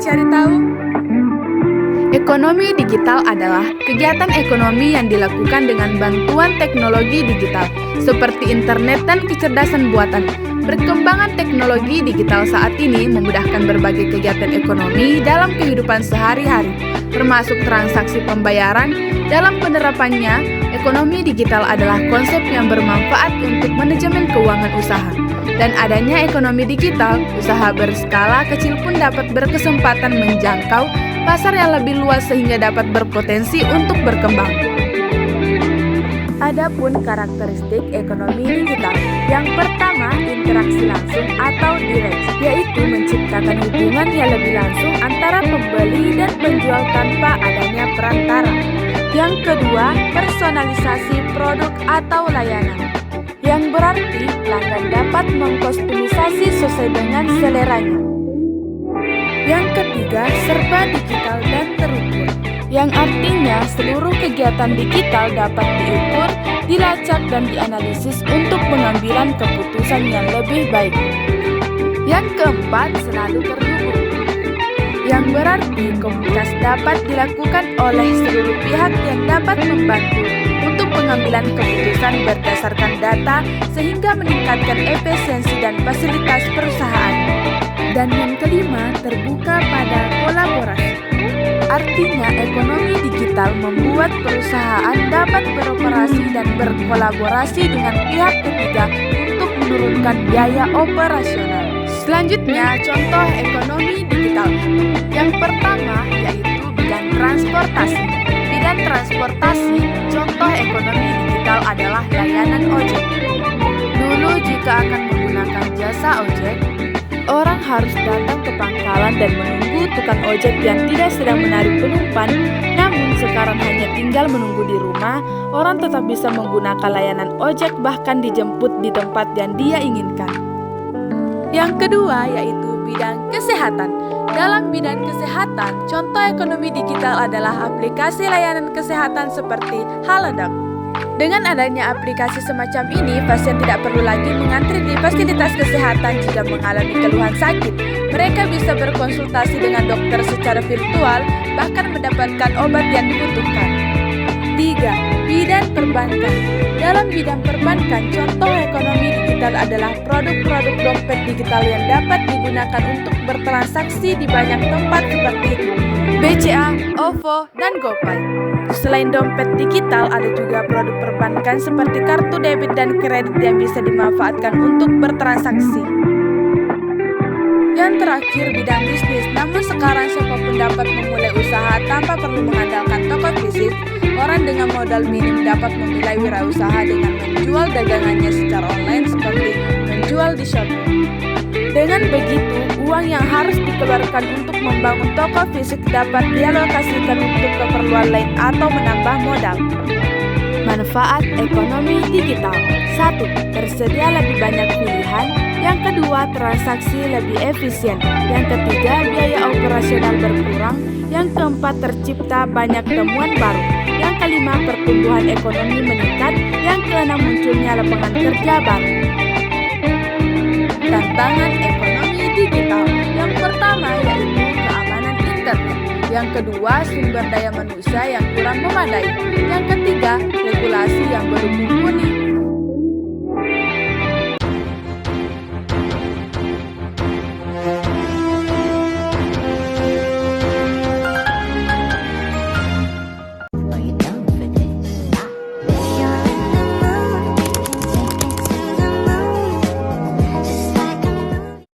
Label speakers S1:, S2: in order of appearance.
S1: cari tahu? Ekonomi digital adalah kegiatan ekonomi yang dilakukan dengan bantuan teknologi digital, seperti internet dan kecerdasan buatan. Perkembangan teknologi digital saat ini memudahkan berbagai kegiatan ekonomi dalam kehidupan sehari-hari, termasuk transaksi pembayaran. Dalam penerapannya, ekonomi digital adalah konsep yang bermanfaat untuk manajemen keuangan usaha. Dan adanya ekonomi digital, usaha berskala kecil pun dapat berkesempatan menjangkau pasar yang lebih luas sehingga dapat berpotensi untuk berkembang. Adapun karakteristik ekonomi digital, yang pertama interaksi langsung atau direct, yaitu menciptakan hubungan yang lebih langsung antara pembeli dan penjual tanpa adanya perantara. Yang kedua, personalisasi produk atau layanan, yang berarti pelanggan dapat mengkustomisasi sesuai dengan seleranya. Yang ketiga, serba digital dan terukur, yang artinya seluruh kegiatan digital dapat diukur, dilacak, dan dianalisis untuk pengambilan keputusan yang lebih baik. Yang keempat, selalu terhubung, yang berarti komunikasi dapat dilakukan oleh seluruh pihak yang dapat membantu untuk pengambilan keputusan berdasarkan data sehingga meningkatkan efisiensi dan fasilitas perusahaan. Dan yang kelima, terbuka pada kolaborasi. Artinya, ekonomi digital membuat perusahaan dapat beroperasi dan berkolaborasi dengan pihak ketiga untuk menurunkan biaya operasional. Selanjutnya, contoh ekonomi digital. Yang pertama yaitu bidang transportasi. Bidang transportasi, contoh ekonomi digital adalah layanan ojek. Dulu jika akan menggunakan jasa ojek, orang harus datang ke pangkalan dan menunggu tukang ojek yang tidak sedang menarik penumpang. Namun sekarang hanya tinggal menunggu di rumah, orang tetap bisa menggunakan layanan ojek bahkan dijemput di tempat yang dia inginkan. Yang kedua yaitu bidang kesehatan. Dalam bidang kesehatan, contoh ekonomi digital adalah aplikasi layanan kesehatan seperti Halodoc. Dengan adanya aplikasi semacam ini, pasien tidak perlu lagi mengantri di fasilitas kesehatan jika mengalami keluhan sakit. Mereka bisa berkonsultasi dengan dokter secara virtual, bahkan mendapatkan obat yang dibutuhkan. 3. Bidang perbankan. Dalam bidang perbankan, contoh ekonomi digital adalah produk-produk dompet digital yang dapat digunakan untuk bertransaksi di banyak tempat seperti BCA, OVO, dan GoPay. Selain dompet digital, ada juga produk perbankan seperti kartu debit dan kredit yang bisa dimanfaatkan untuk bertransaksi. Yang terakhir, bidang bisnis. Namun sekarang siapapun dapat memulai usaha tanpa perlu mengandalkan toko fisik. Orang dengan modal minim dapat memulai wirausaha dengan menjual dagangannya secara online seperti menjual di Shopee. Dengan begitu, uang yang harus dikeluarkan untuk membangun toko fisik dapat dialokasikan untuk keperluan lain atau menambah modal. Manfaat ekonomi digital. 1. Tersedia lebih banyak pilihan. Yang kedua, transaksi lebih efisien. Yang ketiga, biaya operasional berkurang. Yang keempat, tercipta banyak temuan baru. Yang kelima, pertumbuhan ekonomi meningkat. Yang keenam, munculnya lapangan kerja baru. Tantangan ekonomi digital. Yang pertama yaitu keamanan internet. Yang kedua, sumber daya manusia yang kurang memadai. Yang ketiga, regulasi yang belum mumpuni.